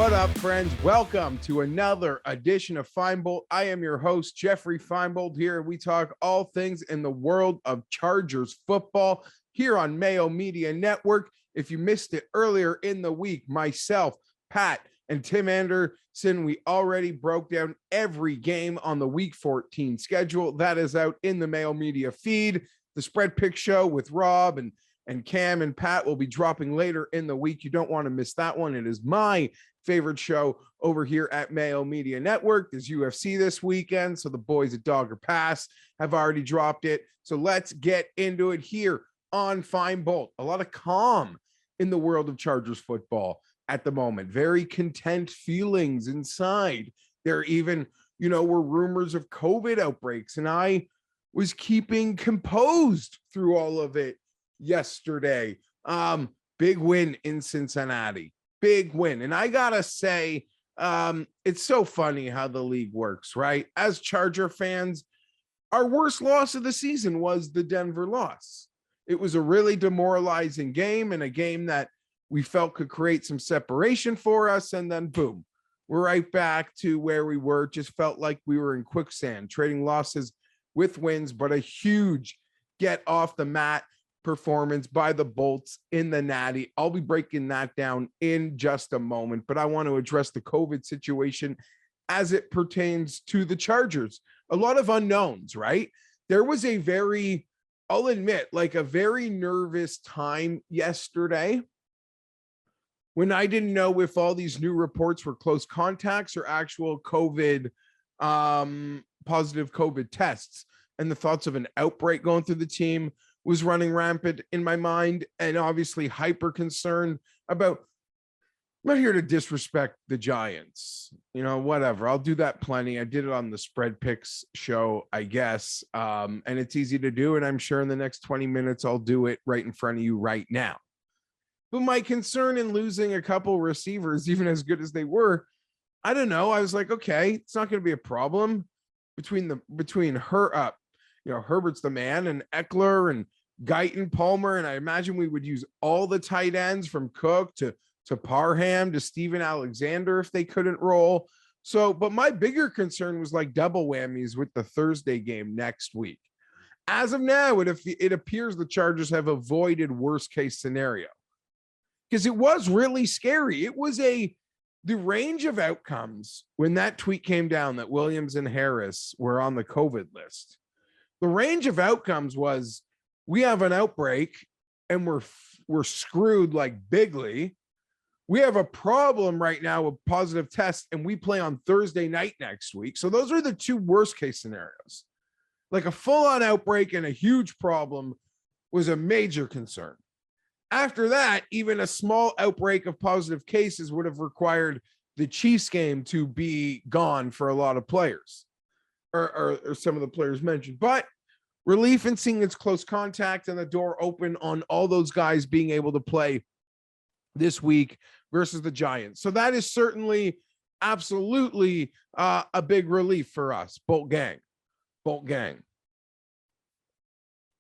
What up, friends? Welcome to another edition of Fienbolt. I am your host, Geoffrey Fienberg. Here we talk all things in the world of Chargers football here on Mayo Media Network. If you missed it earlier in the week, myself, Pat, and Tim Anderson, we already broke down every game on the Week 14 schedule. That is out in the Mayo Media feed. The Spread Pick Show with Rob and Cam and Pat will be dropping later in the week. You don't want to miss that one. It is my favorite show over here at Mayo Media Network. There's UFC this weekend, so the boys at Dogger Pass have already dropped it. So let's get into it here on Fienbolt. A lot of calm in the world of Chargers football at the moment. Very content feelings inside. There even, were rumors of COVID outbreaks, and I was keeping composed through all of it yesterday. Big win in Cincinnati. Big win. And I gotta say, it's so funny how the league works, right? As Charger fans, our worst loss of the season was the Denver loss. It was a really demoralizing game and a game that we felt could create some separation for us. And then boom, we're right back to where we were. Just felt like we were in quicksand, trading losses with wins, but a huge get off the mat performance by the Bolts in the Natty. I'll be breaking that down in just a moment, but I want to address the COVID situation as it pertains to the Chargers. A lot of unknowns, right? There was I'll admit, like a very nervous time yesterday when I didn't know if all these new reports were close contacts or actual COVID, positive COVID tests, and the thoughts of an outbreak going through the team was running rampant in my mind, and obviously hyper concerned about, I'm not here to disrespect the Giants, whatever. I'll do that plenty. I did it on the Spread Picks show, I guess. And it's easy to do. And I'm sure in the next 20 minutes, I'll do it right in front of you right now. But my concern in losing a couple receivers, even as good as they were, I don't know. I was like, okay, it's not going to be a problem between her, Herbert's the man, and Eckler and Guyton, Palmer. And I imagine we would use all the tight ends from Cook to Parham to Steven Alexander if they couldn't roll. So, but my bigger concern was like double whammies with the Thursday game next week. As of now, it appears the Chargers have avoided worst case scenario, because it was really scary. It was the range of outcomes when that tweet came down that Williams and Harris were on the COVID list. The range of outcomes was, we have an outbreak and we're screwed like bigly. We have a problem right now with positive tests and we play on Thursday night next week. So those are the two worst case scenarios. Like a full-on outbreak and a huge problem was a major concern. After that, even a small outbreak of positive cases would have required the Chiefs game to be gone for a lot of players. Or some of the players mentioned, but relief in seeing its close contact and the door open on all those guys being able to play this week versus the Giants. So that is certainly absolutely a big relief for us. Bolt gang,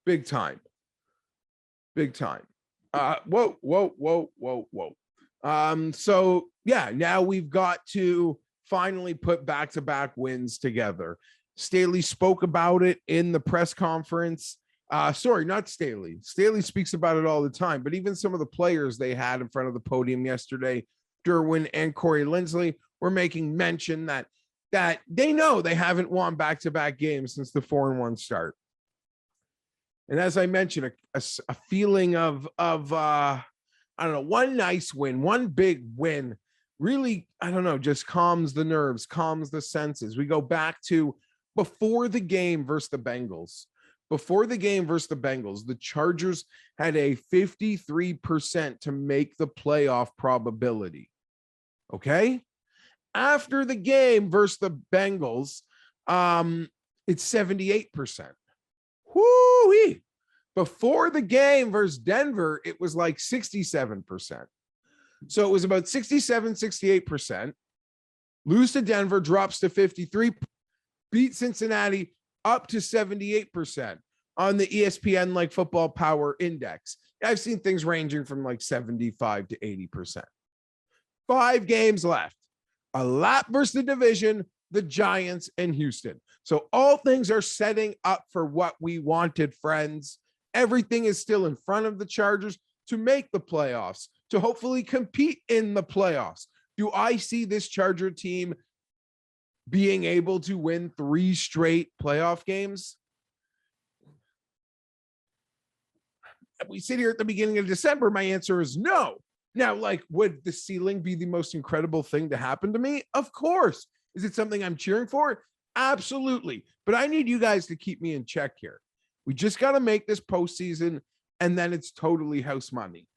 big time. Whoa. So yeah, now we've got to finally put back-to-back wins together. Staley spoke about it in the press conference. Sorry, not Staley. Staley speaks about it all the time, but even some of the players they had in front of the podium yesterday, Derwin and Corey Linsley, were making mention that they know they haven't won back-to-back games since the 4-1 start. And as I mentioned, a feeling of I don't know, one nice win, one big win, really, I don't know, just calms the nerves, calms the senses. We go back to before the game versus the Bengals. The Chargers had a 53% to make the playoff probability. Okay? After the game versus the Bengals, it's 78%. Whoo-wee. Before the game versus Denver, it was like 67%. So it was about 67, 68%. Lose to Denver, drops to 53. Beat Cincinnati, up to 78% on the ESPN like football power index. I've seen things ranging from like 75 to 80%. 5 games left. A lap versus the division, the Giants, and Houston. So all things are setting up for what we wanted, friends. Everything is still in front of the Chargers to make the playoffs, to hopefully compete in the playoffs. Do I see this Charger team being able to win 3 straight playoff games? We sit here at the beginning of December. My answer is no. Now, like, would the ceiling be the most incredible thing to happen to me? Of course. Is it something I'm cheering for? Absolutely. But I need you guys to keep me in check here. We just got to make this postseason, and then it's totally house money.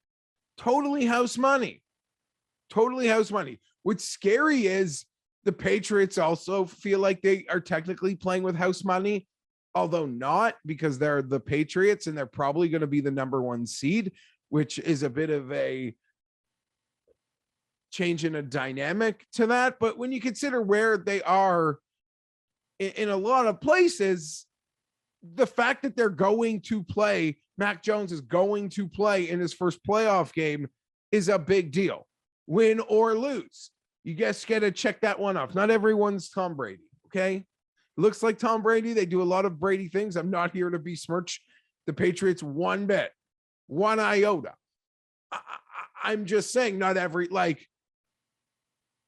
Totally house money. Totally house money. What's scary is the Patriots also feel like they are technically playing with house money, although not, because they're the Patriots and they're probably going to be the number 1 seed, which is a bit of a change in a dynamic to that. But when you consider where they are in a lot of places, the fact that they're going to play, Mac Jones is going to play in his first playoff game is a big deal. Win or lose. You guys got to check that one off. Not everyone's Tom Brady, okay? Looks like Tom Brady. They do a lot of Brady things. I'm not here to besmirch the Patriots one bit, one iota. I'm just saying not every, like,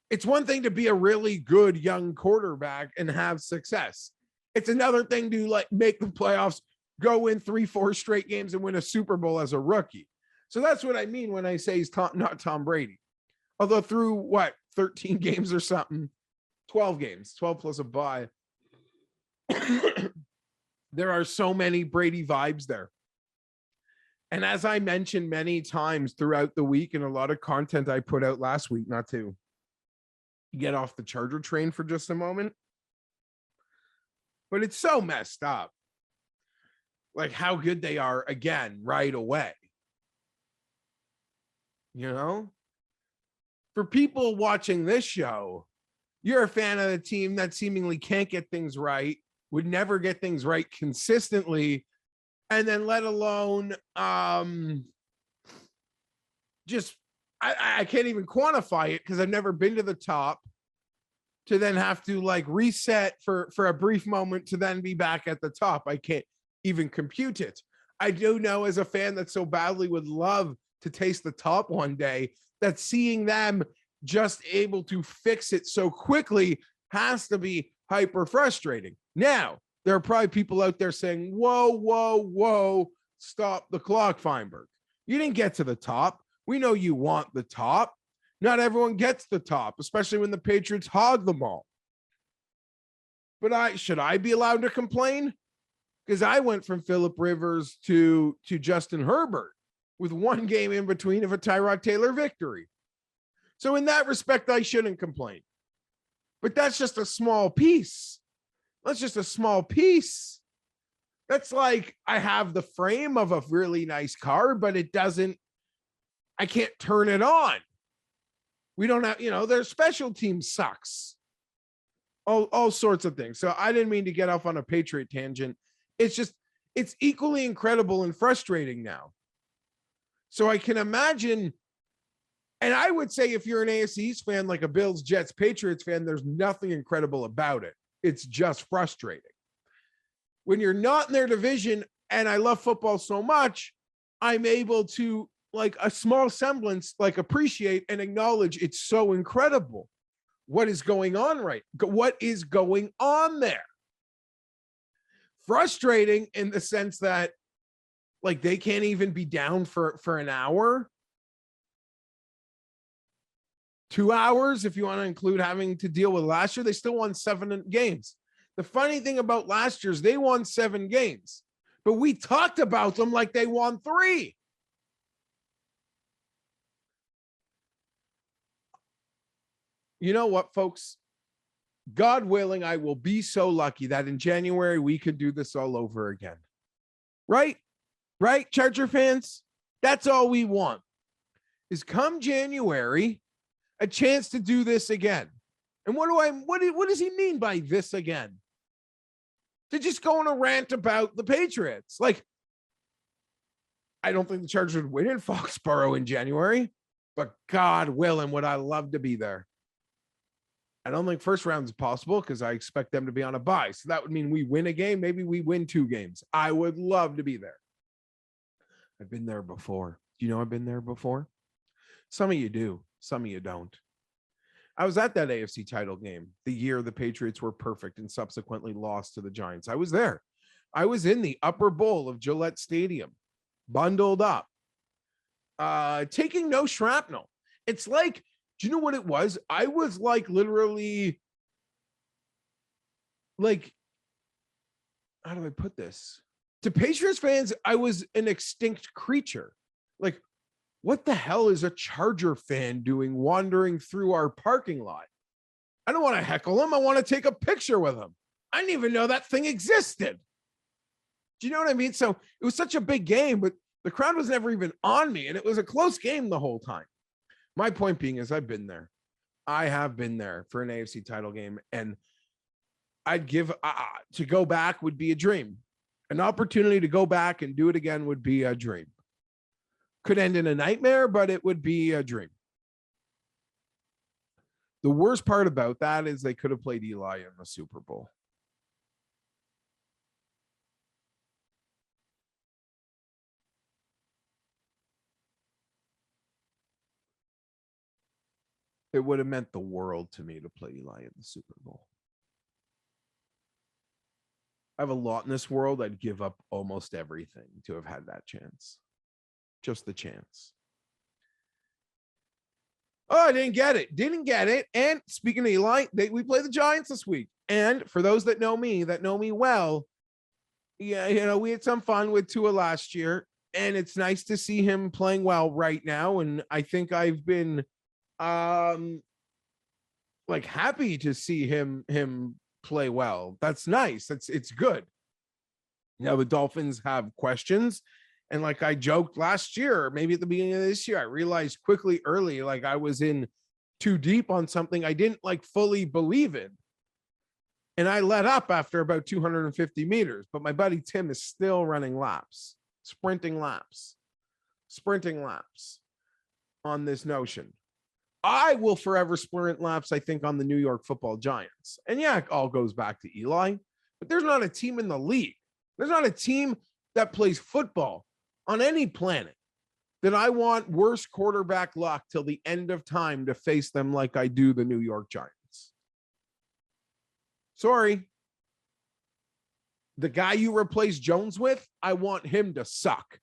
it's one thing to be a really good young quarterback and have success. It's another thing to like make the playoffs, go win 3-4 straight games and win a Super Bowl as a rookie. So that's what I mean when I say he's not Tom Brady. Although through 13 games or something, 12 games, 12 plus a bye, there are so many Brady vibes there. And as I mentioned many times throughout the week and a lot of content I put out last week, not to get off the Charger train for just a moment, but it's so messed up. Like how good they are again right away. You know? For people watching this show, you're a fan of the team that seemingly can't get things right, would never get things right consistently, and then let alone just I can't even quantify it because I've never been to the top, to then have to like reset for a brief moment to then be back at the top. I can't even compute it. I do know as a fan that so badly would love to taste the top one day, that seeing them just able to fix it so quickly has to be hyper frustrating. Now, there are probably people out there saying, whoa, stop the clock, Fienberg. You didn't get to the top. We know you want the top. Not everyone gets the top, especially when the Patriots hog them all. But should I be allowed to complain? Because I went from Phillip Rivers to Justin Herbert with one game in between of a Tyrod Taylor victory. So in that respect, I shouldn't complain. But that's just a small piece. That's just a small piece. That's like I have the frame of a really nice car, but I can't turn it on. We don't have, their special team sucks. All sorts of things. So I didn't mean to get off on a Patriot tangent. It's equally incredible and frustrating now. So I can imagine, and I would say if you're an AFC East fan, like a Bills, Jets, Patriots fan, there's nothing incredible about it. It's just frustrating. When you're not in their division, and I love football so much, I'm able to, like a small semblance, like appreciate and acknowledge it's so incredible. What is going on what is going on there? Frustrating in the sense that like they can't even be down for an hour, 2 hours, if you want to include having to deal with last year. They still won 7 games. The funny thing about last year's, they won 7 games, but we talked about them like they won 3. You know what, folks? God willing, I will be so lucky that in January we could do this all over again. Right? Right, Charger fans? That's all we want, is come January, a chance to do this again. And what does he mean by this again? To just go on a rant about the Patriots. Like, I don't think the Chargers would win in Foxborough in January. but God willing, would I love to be there. I don't think first round is possible because I expect them to be on a bye. So that would mean we win a game. Maybe we win 2 games. I would love to be there. I've been there before. Do you know I've been there before? Some of you do. Some of you don't. I was at that AFC title game the year the Patriots were perfect and subsequently lost to the Giants. I was there. I was in the upper bowl of Gillette Stadium, bundled up, taking no shrapnel. It's like, do you know what it was? I was like literally like, how do I put this? To Patriots fans, I was an extinct creature. Like, what the hell is a Charger fan doing wandering through our parking lot? I don't want to heckle him. I want to take a picture with him. I didn't even know that thing existed. Do you know what I mean? So it was such a big game, but the crowd was never even on me, and it was a close game the whole time. My point being is I've been there. I have been there for an AFC title game, and I'd give to go back would be a dream. An opportunity to go back and do it again would be a dream. Could end in a nightmare, but it would be a dream. The worst part about that is they could have played Eli in the Super Bowl. It would have meant the world to me to play Eli in the Super Bowl. I have a lot in this world. I'd give up almost everything to have had that chance. Just the chance. Oh, I didn't get it. Didn't get it. And speaking of Eli, we play the Giants this week. And for those that know me well, yeah, you know, we had some fun with Tua last year, and it's nice to see him playing well right now. And I think I've been like happy to see him play well. That's nice. It's good. Now the Dolphins have questions. And like I joked last year, maybe at the beginning of this year, I realized quickly early, like I was in too deep on something I didn't like fully believe in. And I let up after about 250 meters, but my buddy Tim is still running laps, sprinting laps on this notion. I will forever sprint laps, I think, on the New York Football Giants. And yeah, it all goes back to Eli, but there's not a team in the league. There's not a team that plays football on any planet that I want worse quarterback luck till the end of time to face them like I do the New York Giants. Sorry. The guy you replace Jones with, I want him to suck.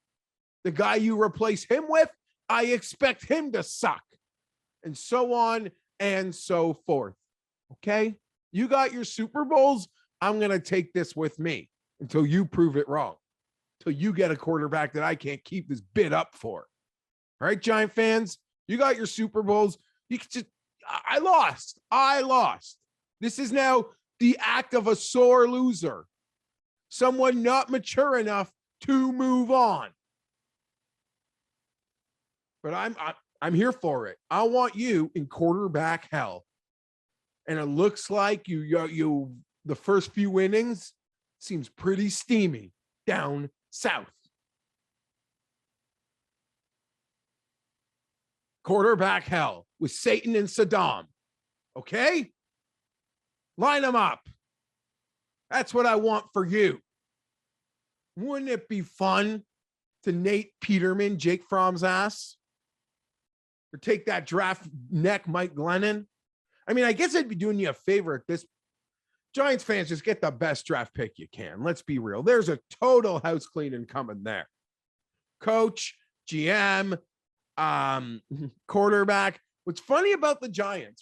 The guy you replace him with, I expect him to suck. And so on and so forth. Okay? You got your Super Bowls. I'm going to take this with me until you prove it wrong. Until you get a quarterback that I can't keep this bid up for. All right, Giant fans, you got your Super Bowls. You can just, I lost. This is now the act of a sore loser. Someone not mature enough to move on. But I'm here for it. I want you in quarterback hell. And it looks like you the first few innings seems pretty steamy down south. Quarterback hell with Satan and Saddam. Okay? Line them up. That's what I want for you. Wouldn't it be fun to Nate Peterman, Jake Fromm's ass? Or take that draft neck Mike Glennon? I mean, I guess I'd be doing you a favor at this. Giants fans, just get the best draft pick you can. Let's be real. There's a total house cleaning coming there. Coach, GM, quarterback. What's funny about the Giants?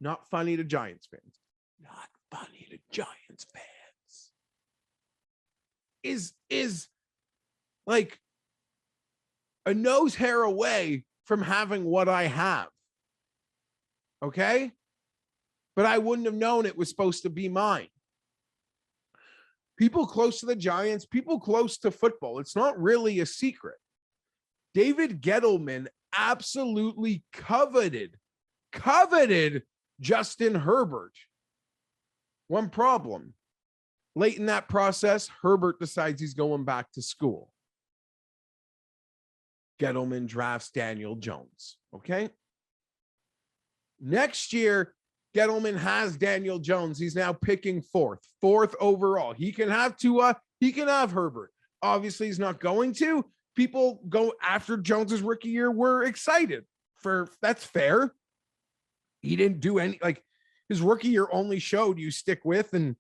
Not funny to Giants fans. Not funny to Giants fans. Is like a nose hair away from having what I have. Okay? But I wouldn't have known it was supposed to be mine. People close to the Giants, people close to football, it's not really a secret. David Gettleman absolutely coveted Justin Herbert. One problem. Late in that process, Herbert decides he's going back to school. Gettleman drafts Daniel Jones. Okay. Next year, Gettleman has Daniel Jones. He's now picking fourth overall. He can have Tua. He can have Herbert. Obviously, he's not going to. People go after Jones's rookie year were excited for that's fair. He didn't do any, like his rookie year only showed you stick with and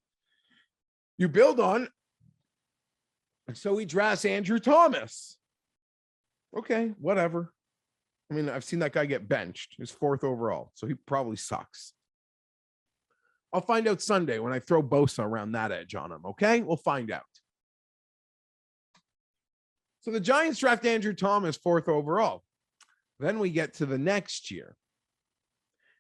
you build on. And so he drafts Andrew Thomas. Okay, whatever. I mean, I've seen that guy get benched. He's fourth overall, so he probably sucks. I'll find out Sunday when I throw Bosa around that edge on him, okay? We'll find out. So the Giants draft Andrew Thomas fourth overall. Then we get to the next year.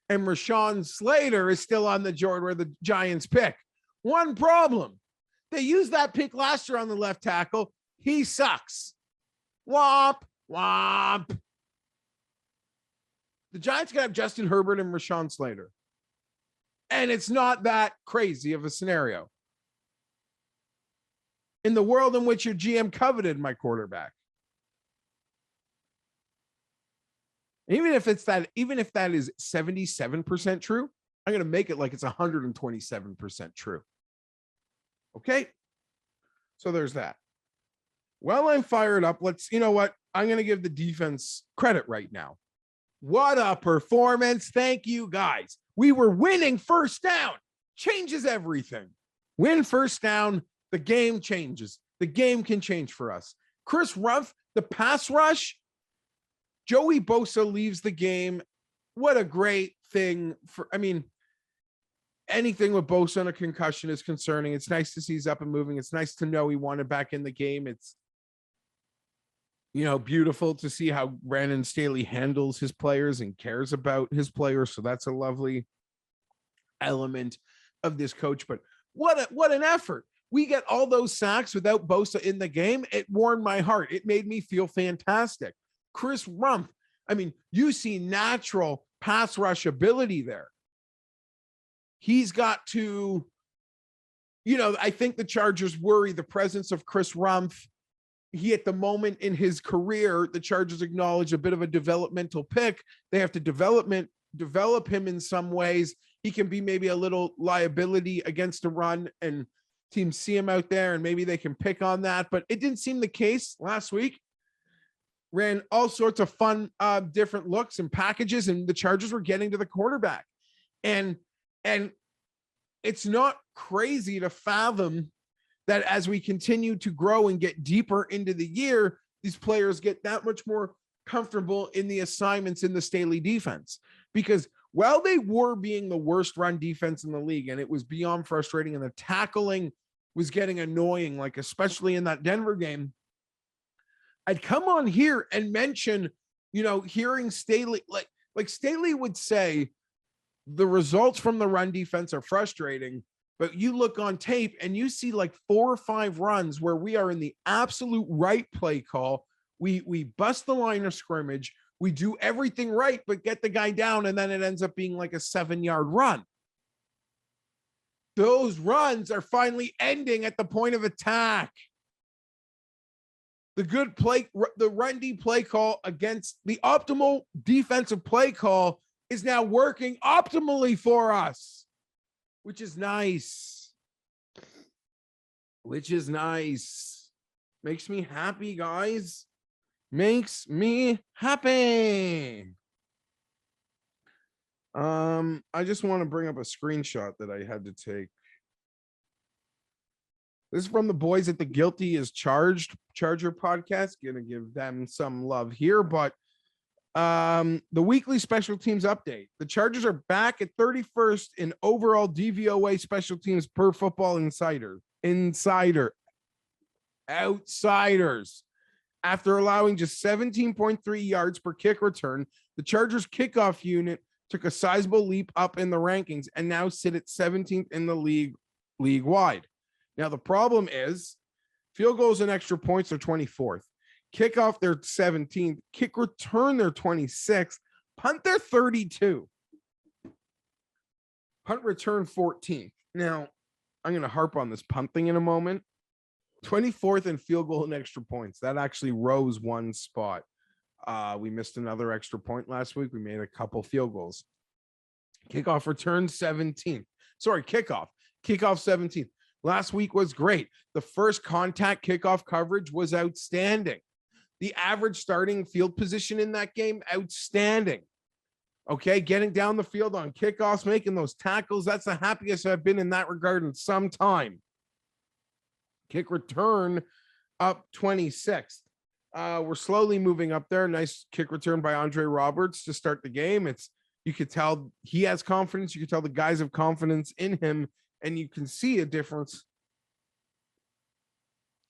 And Rashawn Slater is still on the Jordan where the Giants pick. One problem. They used that pick last year on the left tackle. He sucks. Womp, womp. The Giants can have Justin Herbert and Rashawn Slater. And it's not that crazy of a scenario. In the world in which your GM coveted my quarterback. Even if that is 77% true, I'm going to make it like it's 127% true. Okay. So there's that. Well, I'm fired up. You know what? I'm going to give the defense credit right now. What a performance. Thank you, guys. We were winning first down. Changes everything. Win first down. The game changes. The game can change for us. Chris Rumph, the pass rush. Joey Bosa leaves the game. What a great thing anything with Bosa and a concussion is concerning. It's nice to see he's up and moving. It's nice to know he wanted back in the game. It's, beautiful to see how Brandon Staley handles his players and cares about his players. So that's a lovely element of this coach. But what an effort. We get all those sacks without Bosa in the game. It warmed my heart. It made me feel fantastic. Chris Rumph, you see natural pass rush ability there. He's got to, I think the Chargers worry the presence of Chris Rumph. He, at the moment in his career, the Chargers acknowledge a bit of a developmental pick. They have to develop him in some ways. He can be maybe a little liability against a run and teams see him out there and maybe they can pick on that, but it didn't seem the case last week. Ran all sorts of fun, different looks and packages, and the Chargers were getting to the quarterback. And it's not crazy to fathom that as we continue to grow and get deeper into the year, these players get that much more comfortable in the assignments in the Staley defense. Because while they were being the worst run defense in the league, and it was beyond frustrating, and the tackling was getting annoying, like especially in that Denver game, I'd come on here and mention, hearing Staley, like Staley would say, the results from the run defense are frustrating, but you look on tape and you see like 4 or 5 runs where we are in the absolute right play call. We bust the line of scrimmage. We do everything right, but get the guy down. And then it ends up being like a 7-yard run. Those runs are finally ending at the point of attack. The good play, the run D play call against the optimal defensive play call is now working optimally for us, which is nice. Makes me happy, guys. Makes me happy. I just want to bring up a screenshot that I had to take. This is from the boys at the Guilty is Charged Charger podcast. Gonna give them some love here, but the weekly special teams update. The Chargers are back at 31st in overall DVOA special teams per Football Outsiders. After allowing just 17.3 yards per kick return, the Chargers kickoff unit took a sizable leap up in the rankings and now sit at 17th in the league wide. Now, the problem is field goals and extra points are 24th. Kickoff, they're 17th. Kick return, they're 26th. Punt, they're 32. Punt return, 14th. Now, I'm going to harp on this punt thing in a moment. 24th in field goal and extra points. That actually rose one spot. We missed another extra point last week. We made a couple field goals. Kickoff return 17th. Sorry, kickoff 17th. Last week was great. The first contact kickoff coverage was outstanding. The average starting field position in that game, outstanding. Okay, getting down the field on kickoffs, making those tackles. That's the happiest I've been in that regard in some time. Kick return up 26th. We're slowly moving up there. Nice kick return by Andre Roberts to start the game. You could tell he has confidence. You could tell the guys have confidence in him, and you can see a difference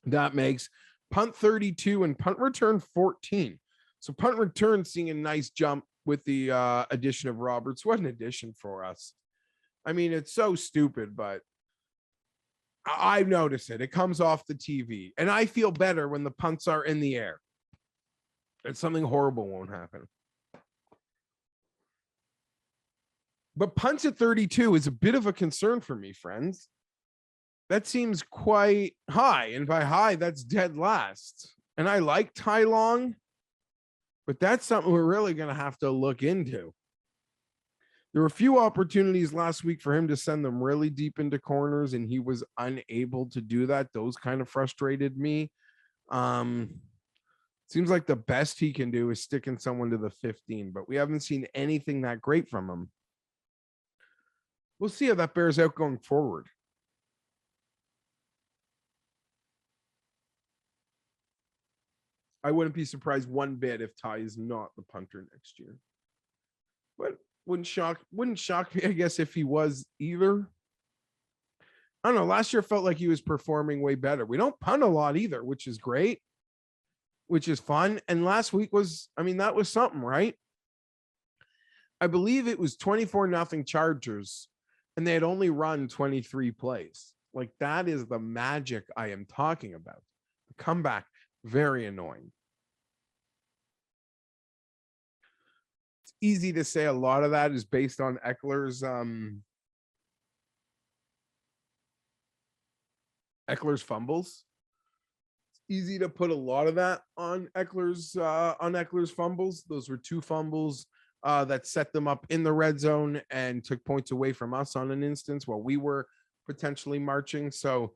that makes. Punt 32 and punt return 14. So punt return seeing a nice jump with the addition of Roberts. What an addition for us. I mean, it's so stupid, but I've noticed it. It comes off the TV, and I feel better when the punts are in the air. And something horrible won't happen. But punts at 32 is a bit of a concern for me, friends. That seems quite high. And by high, that's dead last. And I like Tai Long, but that's something we're really going to have to look into. There were a few opportunities last week for him to send them really deep into corners, and he was unable to do that. Those kind of frustrated me. Seems like the best he can do is sticking someone to the 15, but we haven't seen anything that great from him. We'll see how that bears out going forward. I wouldn't be surprised one bit if Ty is not the punter next year. But wouldn't shock me, I guess, if he was either. I don't know. Last year felt like he was performing way better. We don't punt a lot either, which is great, which is fun. And last week was, I mean, that was something, right? I believe it was 24-0 Chargers, and they had only run 23 plays. Like, that is the magic I am talking about. The comeback, very annoying. It's easy to say a lot of that is based on Eckler's fumbles. It's easy to put a lot of that on Eckler's fumbles. Those were 2 fumbles that set them up in the red zone and took points away from us on an instance while we were potentially marching. So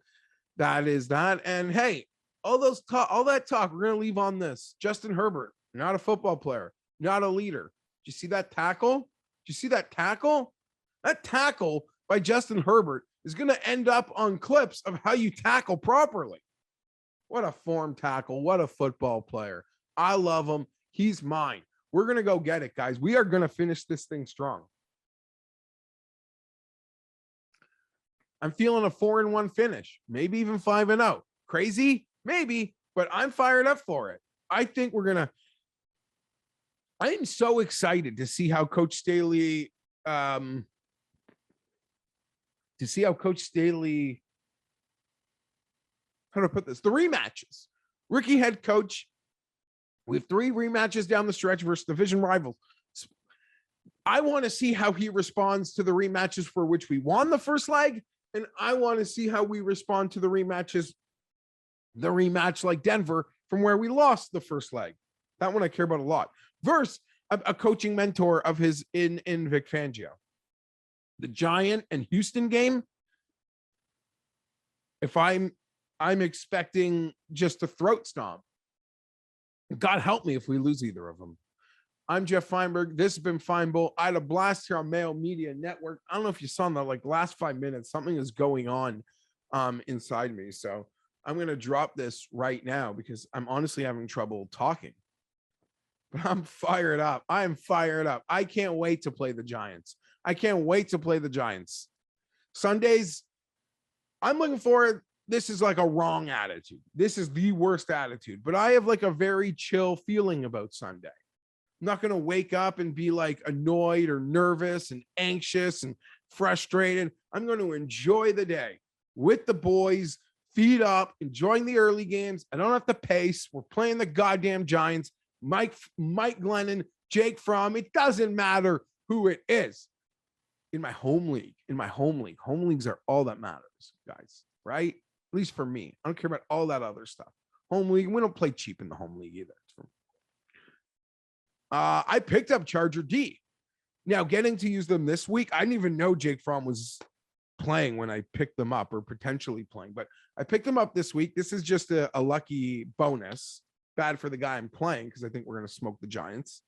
that is that. And hey, all that talk, we're going to leave on this. Justin Herbert, not a football player, not a leader. Did you see that tackle? Did you see that tackle? That tackle by Justin Herbert is going to end up on clips of how you tackle properly. What a form tackle. What a football player. I love him. He's mine. We're going to go get it, guys. We are going to finish this thing strong. I'm feeling a 4-1 finish, maybe even 5-0. Crazy? Maybe, but I'm fired up for it. I think I am so excited to see how Coach Staley, how to put this, the rematches. Rookie head coach. We have 3 rematches down the stretch versus division rivals. I want to see how he responds to the rematches for which we won the first leg, and I want to see how we respond to the rematch like Denver from where we lost the first leg. That one I care about a lot. Versus a coaching mentor of his in Vic Fangio. The Giant and Houston game, if I'm expecting just a throat stomp. God help me if we lose either of them. I'm Geoff Fienberg. This has been Fienbolt. I had a blast here on Mayo Media Network. I don't know if you saw in the last 5 minutes, something is going on inside me. So I'm going to drop this right now because I'm honestly having trouble talking. But I'm fired up. I am fired up. I can't wait to play the Giants. Sundays, I'm looking forward. This is like a wrong attitude. This is the worst attitude. But I have like a very chill feeling about Sunday. I'm not going to wake up and be like annoyed or nervous and anxious and frustrated. I'm going to enjoy the day with the boys, feet up, enjoying the early games. I don't have to pace. We're playing the goddamn Giants. Mike Glennon, Jake Fromm. It doesn't matter who it is. In my home league. Home leagues are all that matters, guys, right? At least for me. I don't care about all that other stuff. Home league, we don't play cheap in the home league either. I picked up Charger D. Now, getting to use them this week, I didn't even know Jake Fromm was playing when I picked them up, or potentially playing, but I picked them up this week. This is just a lucky bonus. Bad for the guy I'm playing because I think we're going to smoke the Giants.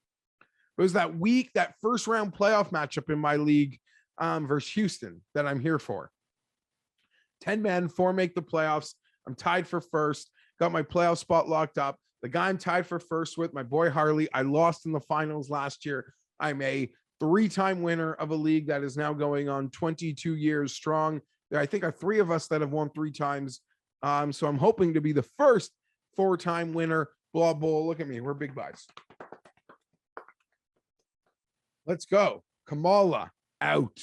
It was that week, that first round playoff matchup in my league versus Houston that I'm here for. 10 men, 4 make the playoffs. I'm tied for first. Got my playoff spot locked up. The guy I'm tied for first with, my boy Harley, I lost in the finals last year. I'm a 3-time winner of a league that is now going on 22 years strong. I think there are 3 of us that have won 3 times. So I'm hoping to be the first 4-time winner. Blah, blah. Look at me. We're big guys. Let's go. Kamala out.